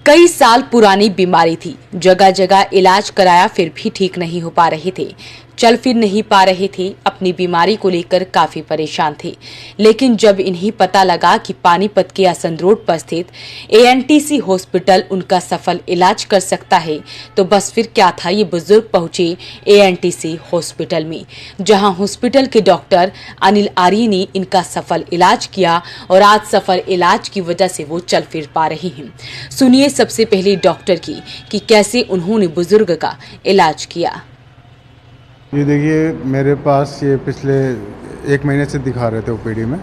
कई साल पुरानी बीमारी थी, जगह जगह इलाज कराया फिर भी ठीक नहीं हो पा रहे थे, चल फिर नहीं पा रहे थे, अपनी बीमारी को लेकर काफी परेशान थे। लेकिन जब इन्हें पता लगा कि पानीपत के आसंद रोड पर स्थित एएनटीसी हॉस्पिटल उनका सफल इलाज कर सकता है, तो बस फिर क्या था, ये बुजुर्ग पहुंचे एएनटीसी हॉस्पिटल में, जहां हॉस्पिटल के डॉक्टर अनिल आर्य ने इनका सफल इलाज किया और आज सफल इलाज की वजह से वो चल फिर पा रहे हैं। सुनिए सबसे पहले डॉक्टर की कि कैसे उन्होंने बुजुर्ग का इलाज किया। ये देखिए, मेरे पास ये पिछले 1 महीने से दिखा रहे थे ओपीडी में,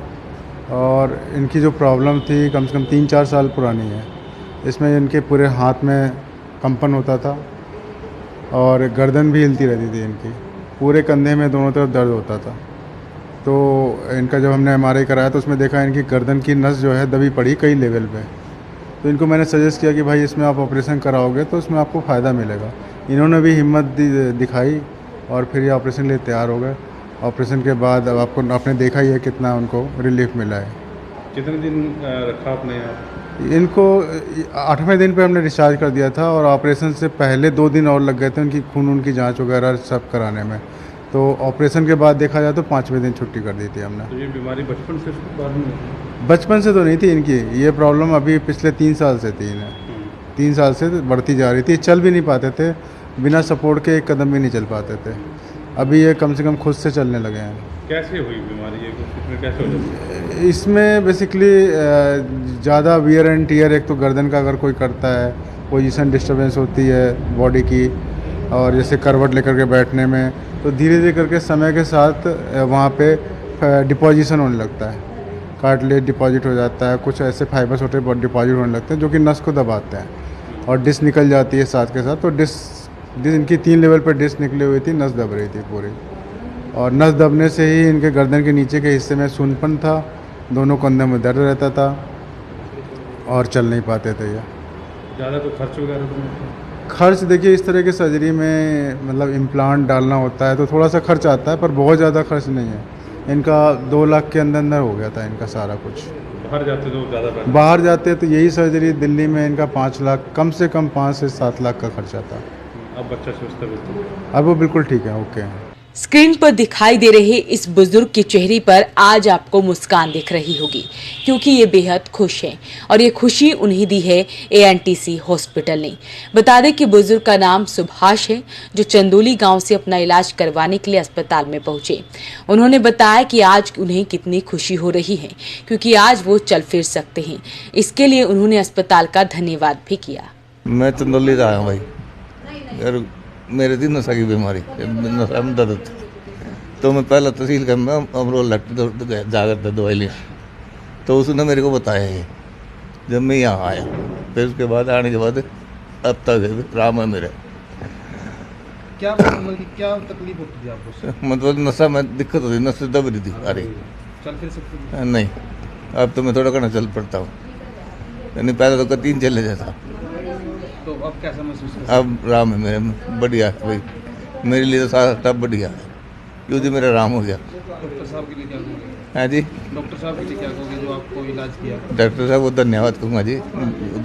और इनकी जो प्रॉब्लम थी कम से कम 3-4 साल पुरानी है। इसमें इनके पूरे हाथ में कंपन होता था और गर्दन भी हिलती रहती थी इनकी, पूरे कंधे में दोनों तरफ दर्द होता था। तो इनका जब हमने एमआरआई कराया तो उसमें देखा इनकी गर्दन की नस जो है दबी पड़ी कई लेवल पे। तो इनको मैंने सजेस्ट किया कि भाई इसमें आप ऑपरेशन कराओगे तो इसमें आपको फ़ायदा मिलेगा। इन्होंने भी हिम्मत दिखाई और फिर ये ऑपरेशन के लिए तैयार हो गए। ऑपरेशन के बाद अब आपने देखा ही है कितना उनको रिलीफ मिला है। कितने दिन रखा आपने यहाँ? इनको 8वें दिन पे हमने डिस्चार्ज कर दिया था और ऑपरेशन से पहले 2 दिन और लग गए थे उनकी खून की जांच वगैरह सब कराने में। तो ऑपरेशन के बाद देखा जाए तो 5वें दिन छुट्टी कर दी थी हमने। तो ये बीमारी बचपन से बाद में? बचपन से तो नहीं थी इनकी ये प्रॉब्लम, अभी पिछले 3 साल से थी इन्हें। 3 साल से बढ़ती जा रही थी, चल भी नहीं पाते थे, बिना सपोर्ट के एक कदम भी नहीं चल पाते थे। अभी ये कम से कम खुद से चलने लगे हैं। कैसे हुई बीमारी ये, इसमें कैसे हो जाती है? इसमें बेसिकली ज़्यादा वियर एंड टियर, एक तो गर्दन का अगर कोई करता है, पोजीशन डिस्टर्बेंस होती है बॉडी की, और जैसे करवट लेकर के बैठने में, तो धीरे धीरे करके समय के साथ वहाँ पे डिपोजिशन होने लगता है, कार्टिलेज डिपॉजिट हो जाता है, कुछ ऐसे फाइबर छोटे डिपॉजिट होने लगते हैं जो कि नस को दबाते हैं, और डिस्क निकल जाती है साथ के साथ। तो डिस्क इनकी 3 लेवल पर डिस्क निकली हुई थी, नस दब रही थी पूरी, और नस दबने से ही इनके गर्दन के नीचे के हिस्से में सूनपन था, दोनों कंधों में दर्द रहता था और चल नहीं पाते थे। ये ज़्यादा तो खर्च वगैरह तो नहीं? खर्च देखिए, इस तरह की सर्जरी में मतलब इम्प्लांट डालना होता है तो थोड़ा सा खर्च आता है, पर बहुत ज़्यादा खर्च नहीं है। इनका 2 लाख के अंदर हो गया था इनका सारा कुछ। बाहर जाते तो ज़्यादा? बाहर जाते तो यही सर्जरी दिल्ली में इनका 5 लाख, कम से कम 5 से 7 लाख का खर्चा था। अब बच्चा स्वस्थ है बिल्कुल? अब वो बिल्कुल ठीक है, ओके है। स्क्रीन पर दिखाई दे रहे इस बुजुर्ग के चेहरे पर आज आपको मुस्कान दिख रही होगी, क्योंकि ये बेहद खुश हैं और ये खुशी उन्हें दी है एएनटीसी हॉस्पिटल ने। बता दें कि बुजुर्ग का नाम सुभाष है, जो चंदोली गांव से अपना इलाज करवाने के लिए अस्पताल में पहुंचे। उन्होंने बताया कि आज उन्हें कितनी खुशी हो रही है, क्योंकि आज वो चल फिर सकते हैं। इसके लिए उन्होंने अस्पताल का धन्यवाद भी किया। मैं चंदोली से आया हूँ भाई, मेरे थी नशा की बीमारी, नशा में दर्द था। तो मैं पहला तहसील का मैं अमरोल जाकर था दवाई लिया, तो उसने मेरे को बताया ये, जब मैं यहाँ आया। फिर उसके बाद आने के बाद अब तक राम है मेरे। क्या तकलीफ होती थी आपको? मतलब नशा में दिक्कत होती, नशा दब रही थी। अरे चल फिर सकते नहीं, अब तो मैं थोड़ा करना चल पड़ता हूँ, यानी पहले तो 3 चले जाता। तो अब कैसा महसूस करते हैं? अब राम है मेरे, बढ़िया भाई, मेरे लिए तो सारा सब बढ़िया है, क्योंकि मेरा राम हो गया। डॉक्टर साहब के लिए क्या कहोगे? हाँ जी, डॉक्टर साहब के लिए क्या कहोगे जो आपको इलाज किया? डॉक्टर साहब को धन्यवाद कहूँगा जी,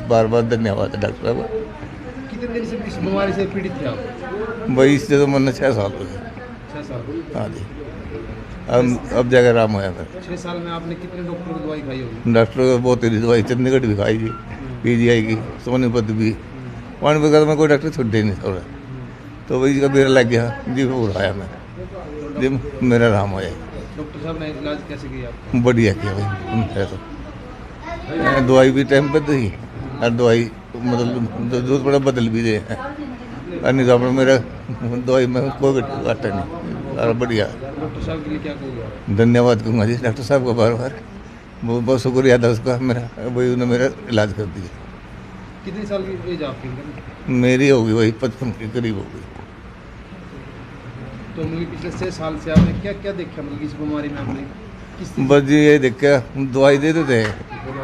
बार बार धन्यवाद है डॉक्टर साहब। कितने दिन से इस बीमारी से पीड़ित थे आप? भाई इससे तो मैंने 6 साल हो गए। 6 साल? हाँ जी, अब जगह राम होया मेरा। 6 साल में आपने कितने डॉक्टर की दवाई खाई होगी? डॉक्टर को बहुत ही दवाई, चंडीगढ़ भी खाई जी, PGI की, सोनीपत भी, वहाँ पर मैं कोई डॉक्टर छुट्टे नहीं थोड़ा। तो वही का मेरा लग गया जी, वो उड़ाया मैं जी, मेरा राम होया। डॉक्टर साहब ने इलाज कैसे किया आपको? बढ़िया किया भाई, तो दवाई भी टाइम पर दी, और दवाई मतलब दूध बड़ा बदल भी दे, अन्य सामने मेरा दवाई में कोई घाटा नहीं, और बढ़िया। डॉक्टर साहब के लिए क्या कहोगे? धन्यवाद कहूँगा जी डॉक्टर साहब को बार बार, बहुत बहुत शुक्रिया था उसका, मेरा वही उन्होंने मेरा इलाज कर दिया। कितनी साल की एज आपकी? मेरी होगी वही 55 के करीब होगी। तो मतलब पिछले 6 साल से आपने क्या क्या देखा, मतलब इस बीमारी में आपने किस बस जी ये देखा, दवाई देते थे,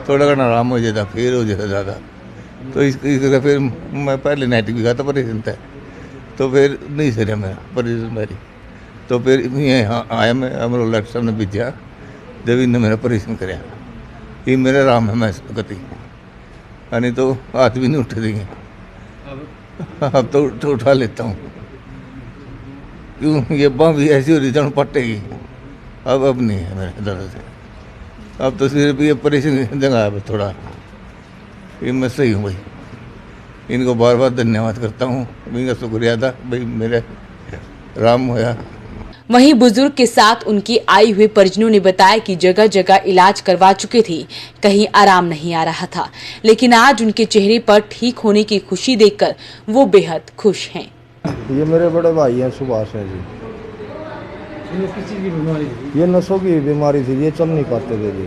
थोड़ा घना आराम हो जाता, फिर हो जाता ज़्यादा। तो इसका फिर मैं पहले नाइट भी खाता, परेशान था, तो फिर नहीं सर मेरा परेशान मेरी। तो फिर यहाँ आया मैं, अमरोल डॉक्टर साहब ने भेजा, जब इन्हें मेरा परेशान कराया, ये मेरा राम है मैं गति। नहीं तो हाथ भी नहीं उठे देंगे। अब तो उठा लेता हूँ, क्यों ये बाँ भी ऐसी हो रही जन पटेगी। अब नहीं है मेरे दर्द से, अब तो सिर्फ ये परेशानी जगह है थोड़ा, ये मैं सही हूँ भाई। इनको बार बार धन्यवाद करता हूँ, इनका शुक्रिया था भाई, मेरे राम होया। वहीं बुजुर्ग के साथ उनकी आई हुई परिजनों ने बताया कि जगह जगह इलाज करवा चुके थे, कहीं आराम नहीं आ रहा था, लेकिन आज उनके चेहरे पर ठीक होने की खुशी देखकर वो बेहद खुश हैं। ये मेरे बड़े भाई हैं, सुभाष हैं जी। ये किस चीज़ की बीमारी थी? ये नसों की बीमारी थी, ये चल नहीं पाते थे जी।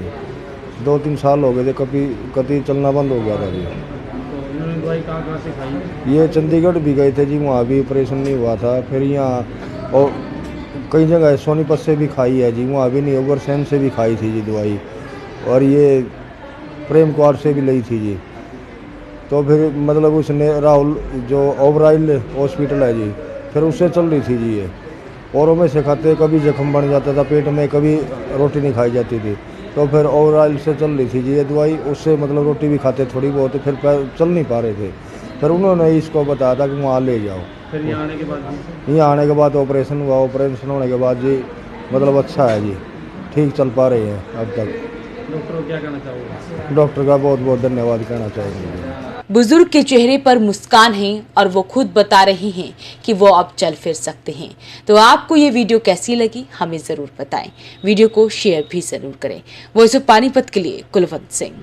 2-3 साल हो गए थे, कभी चलना बंद हो गया था जी। तो इन्होंने दवाई कहाँ से खाई? ये चंडीगढ़ भी गए थे जी, वहाँ भी ऑपरेशन नहीं हुआ था। फिर यहाँ और कई जगह सोनीपत से भी खाई है जी, वहाँ भी नहीं। ओवरसेन से भी खाई थी जी दवाई, और ये प्रेम कुमार से भी ली थी जी। तो फिर मतलब उसने राहुल जो ओबराइल हॉस्पिटल है जी, फिर उससे चल रही थी जी। ये औरों में से खाते, कभी जख्म बन जाता था पेट में, कभी रोटी नहीं खाई जाती थी। तो फिर ओबराइल से चल रही थी जी ये दवाई, उससे मतलब रोटी भी खाते थोड़ी बहुत, फिर चल नहीं पा रहे थे। फिर उन्होंने इसको बताया था कि वहाँ ले जाओ। फिर यहाँ आने के बाद यहाँ आने के बाद ऑपरेशन हुआ। ऑपरेशन होने के बाद जी मतलब अच्छा है जी, ठीक चल पा रहे हैं अब तक। डॉक्टर को क्या कहना चाहोगे? डॉक्टर का बहुत बहुत धन्यवाद कहना चाहेंगे। बुजुर्ग के चेहरे पर मुस्कान है और वो खुद बता रहे हैं कि वो अब चल फिर सकते हैं। तो आपको ये वीडियो कैसी लगी हमें जरूर बताएं। वीडियो को शेयर भी जरूर करें। वॉइस ऑफ पानीपत के लिए कुलवंत सिंह।